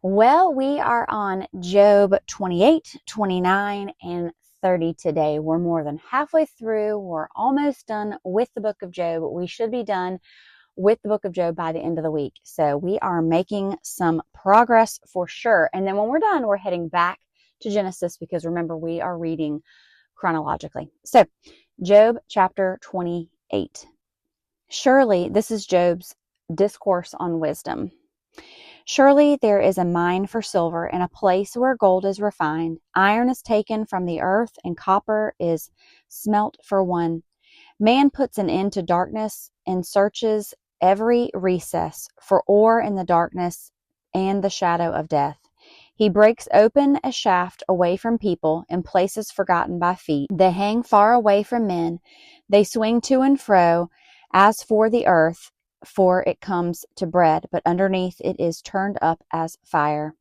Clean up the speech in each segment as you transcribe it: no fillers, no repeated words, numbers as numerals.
Well, we are on Job 28, 29, and 30 today. We're more than halfway through. We're almost done with the book of Job. We should be done with the book of Job by the end of the week. So we are making some progress for sure. And then when we're done, we're heading back to Genesis because remember, we are reading chronologically. So Job chapter 28. Surely this is Job's discourse on wisdom. Surely there is a mine for silver and a place where gold is refined. Iron is taken from the earth and copper is smelt for one. Man puts an end to darkness and searches every recess for ore in the darkness and the shadow of death. He breaks open a shaft away from people in places forgotten by feet. They hang far away from men. They swing to and fro. As for the earth, for it comes to bread, but underneath it is turned up as fire.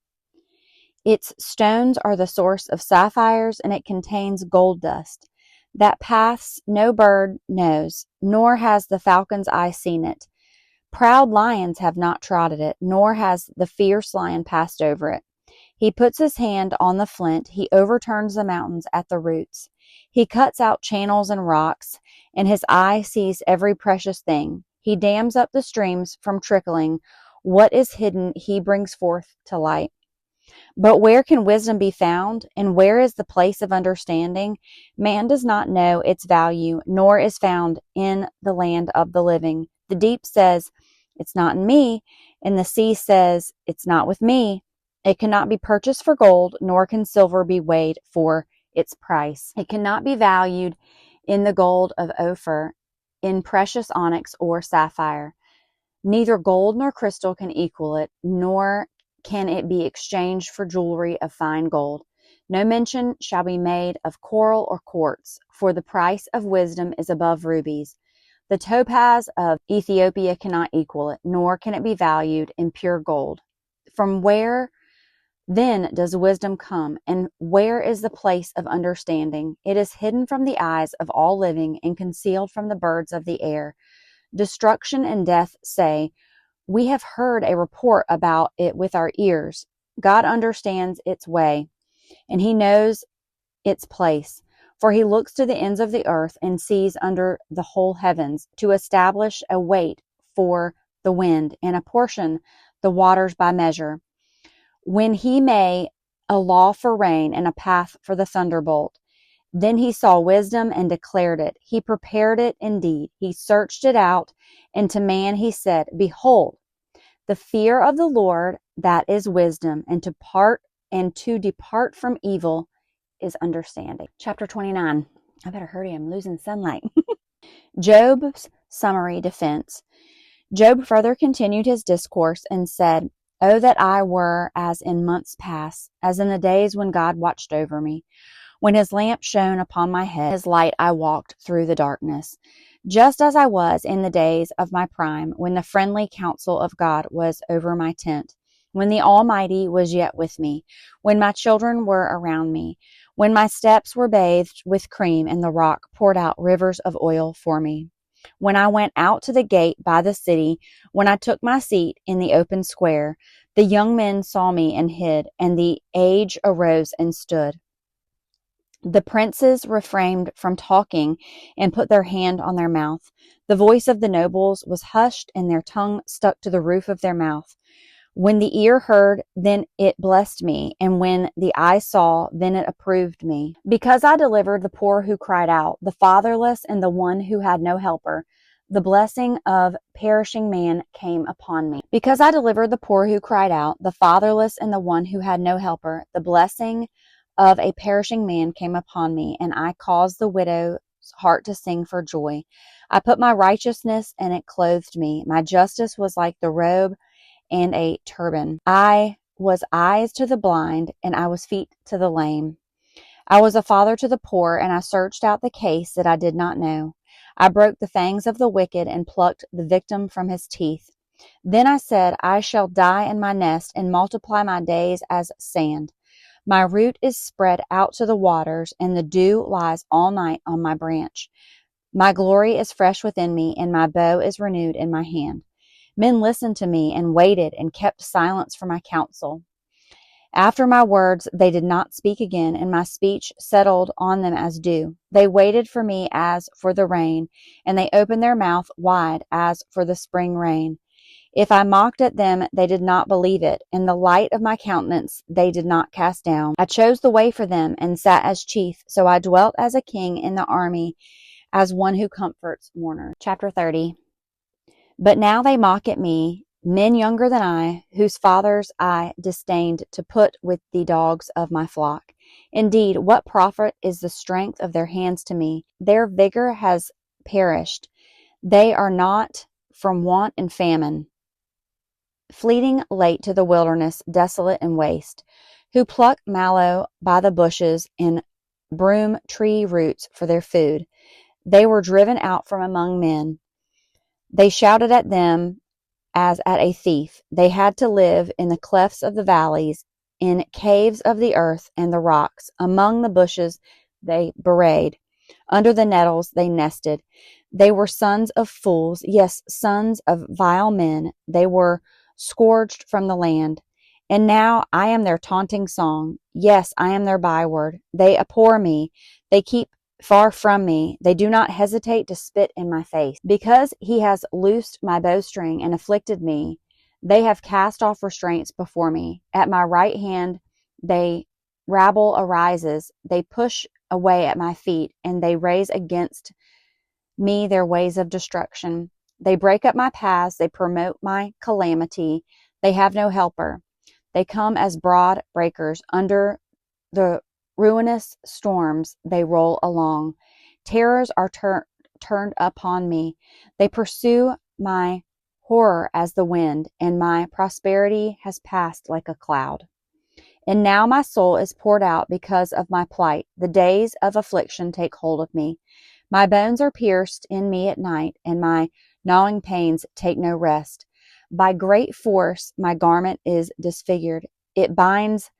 Its stones are the source of sapphires, and it contains gold dust. That paths no bird knows, nor has the falcon's eye seen it. Proud lions have not trodden it, nor has the fierce lion passed over it. He puts his hand on the flint, he overturns the mountains at the roots. He cuts out channels and rocks, and his eye sees every precious thing. He dams up the streams from trickling. What is hidden he brings forth to light. But where can wisdom be found, and where is the place of understanding? Man does not know its value, nor is found in the land of the living. The deep says, "It's not in me," and the sea says, "It's not with me." It cannot be purchased for gold, nor can silver be weighed for its price. It cannot be valued in the gold of Ophir, in precious onyx or sapphire. Neither gold nor crystal can equal it, nor can it be exchanged for jewelry of fine gold. No mention shall be made of coral or quartz, for the price of wisdom is above rubies. The topaz of Ethiopia cannot equal it, nor can it be valued in pure gold. From where then does wisdom come, and where is the place of understanding? It is hidden from the eyes of all living and concealed from the birds of the air. Destruction and death say, "We have heard a report about it with our ears." God understands its way, and he knows its place. For he looks to the ends of the earth and sees under the whole heavens, to establish a weight for the wind and apportion the waters by measure. When he made a law for rain and a path for the thunderbolt, then he saw wisdom and declared it. He prepared it indeed. He searched it out, and to man he said, "Behold, the fear of the Lord, that is wisdom, and to depart from evil is understanding." Chapter 29. I better hurry, I'm losing sunlight. Job's summary defense. Job further continued his discourse and said, "Oh, that I were as in months past, as in the days when God watched over me. When his lamp shone upon my head, his light I walked through the darkness. Just as I was in the days of my prime, when the friendly counsel of God was over my tent, when the Almighty was yet with me, when my children were around me, when my steps were bathed with cream and the rock poured out rivers of oil for me. When I went out to the gate by the city, when I took my seat in the open square, the young men saw me and hid, and the age arose and stood. The princes refrained from talking and put their hand on their mouth. The voice of the nobles was hushed, and their tongue stuck to the roof of their mouth. When the ear heard, then it blessed me, and when the eye saw, then it approved me. Because I delivered the poor who cried out, the fatherless and the one who had no helper, the blessing of perishing man came upon me. Because I delivered the poor who cried out, the fatherless and the one who had no helper, the blessing of a perishing man came upon me, and I caused the widow's heart to sing for joy. I put my righteousness, and it clothed me. My justice was like the robe and a turban. I was eyes to the blind, and I was feet to the lame. I was a father to the poor, and I searched out the case that I did not know. I broke the fangs of the wicked and plucked the victim from his teeth. Then I said, I shall die in my nest and multiply my days as sand. My root is spread out to the waters, and the dew lies all night on my branch. My glory is fresh within me, and my bow is renewed in my hand. Men listened to me and waited and kept silence for my counsel. After my words, they did not speak again, and my speech settled on them as dew. They waited for me as for the rain, and they opened their mouth wide as for the spring rain. If I mocked at them, they did not believe it, and the light of my countenance they did not cast down. I chose the way for them, and sat as chief, so I dwelt as a king in the army, as one who comforts mourners. Chapter 30. But now they mock at me, men younger than I, whose fathers I disdained to put with the dogs of my flock. Indeed, what profit is the strength of their hands to me? Their vigor has perished. They are not from want and famine, fleeting late to the wilderness, desolate and waste, who pluck mallow by the bushes and broom tree roots for their food. They were driven out from among men. They shouted at them as at a thief. They had to live in the clefts of the valleys, in caves of the earth and the rocks. Among the bushes they burrowed. Under the nettles they nested. They were sons of fools, yes, sons of vile men. They were scourged from the land. And now I am their taunting song. Yes, I am their byword. They abhor me. They keep far from me. They do not hesitate to spit in my face. Because he has loosed my bowstring and afflicted me, they have cast off restraints before me. At my right hand rabble arises. They push away at my feet, and they raise against me their ways of destruction. They break up my paths. They promote my calamity. They have no helper. They come as broad breakers. Under the ruinous storms they roll along. Terrors are turned upon me. They pursue my horror as the wind, and my prosperity has passed like a cloud. And now my soul is poured out because of my plight. The days of affliction take hold of me. My bones are pierced in me at night, and my gnawing pains take no rest. By great force my garment is disfigured. It binds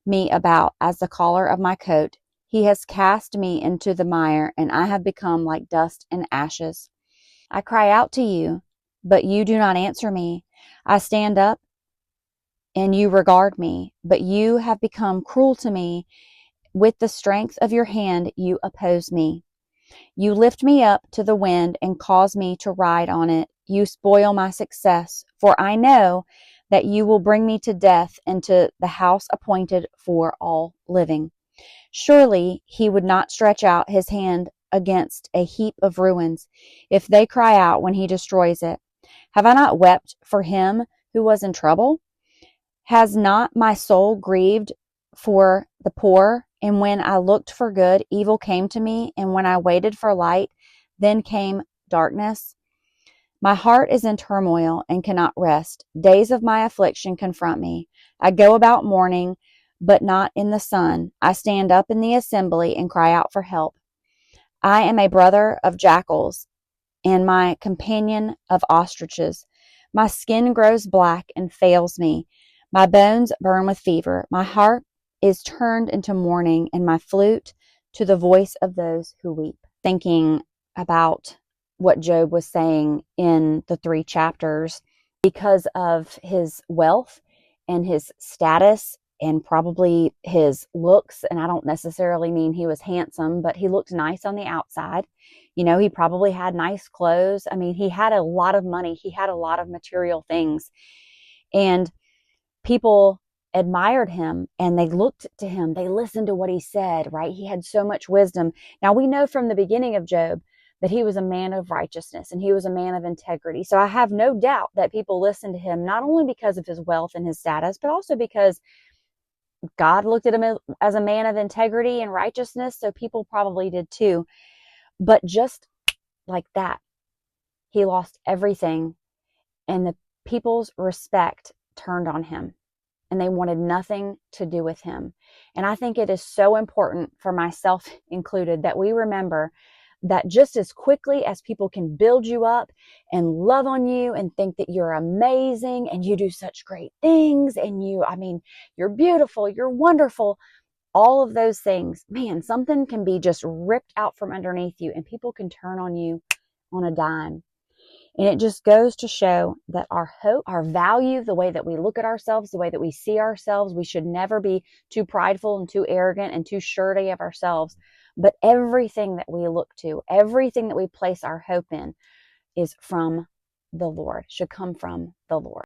me about as the collar of my coat. He has cast me into the mire, and I have become like dust and ashes. I cry out to you, but you do not answer me. I stand up, and you regard me, but you have become cruel to me. With the strength of your hand you oppose me. You lift me up to the wind and cause me to ride on it. You spoil my success, for I know that you will bring me to death and to the house appointed for all living. Surely he would not stretch out his hand against a heap of ruins, if they cry out when he destroys it. Have I not wept for him who was in trouble? Has not my soul grieved for the poor? And when I looked for good, evil came to me. And when I waited for light, then came darkness. My heart is in turmoil and cannot rest. Days of my affliction confront me. I go about mourning, but not in the sun. I stand up in the assembly and cry out for help. I am a brother of jackals and my companion of ostriches. My skin grows black and fails me. My bones burn with fever. My heart is turned into mourning, and my flute to the voice of those who weep. Thinking about what Job was saying in the 3 chapters, because of his wealth and his status and probably his looks. And I don't necessarily mean he was handsome, but he looked nice on the outside. You know, he probably had nice clothes. I mean, he had a lot of money. He had a lot of material things. And people admired him and they looked to him. They listened to what he said, right? He had so much wisdom. Now, we know from the beginning of Job that he was a man of righteousness and he was a man of integrity. So I have no doubt that people listened to him, not only because of his wealth and his status, but also because God looked at him as a man of integrity and righteousness. So people probably did too. But just like that, he lost everything, and the people's respect turned on him, and they wanted nothing to do with him. And I think it is so important, for myself included, that we remember that just as quickly as people can build you up and love on you and think that you're amazing and you do such great things and you're beautiful, you're wonderful, all of those things, man, something can be just ripped out from underneath you and people can turn on you on a dime. And it just goes to show that our hope, our value, the way that we look at ourselves, the way that we see ourselves, we should never be too prideful and too arrogant and too surety of ourselves. But everything that we look to, everything that we place our hope in is from the Lord, should come from the Lord.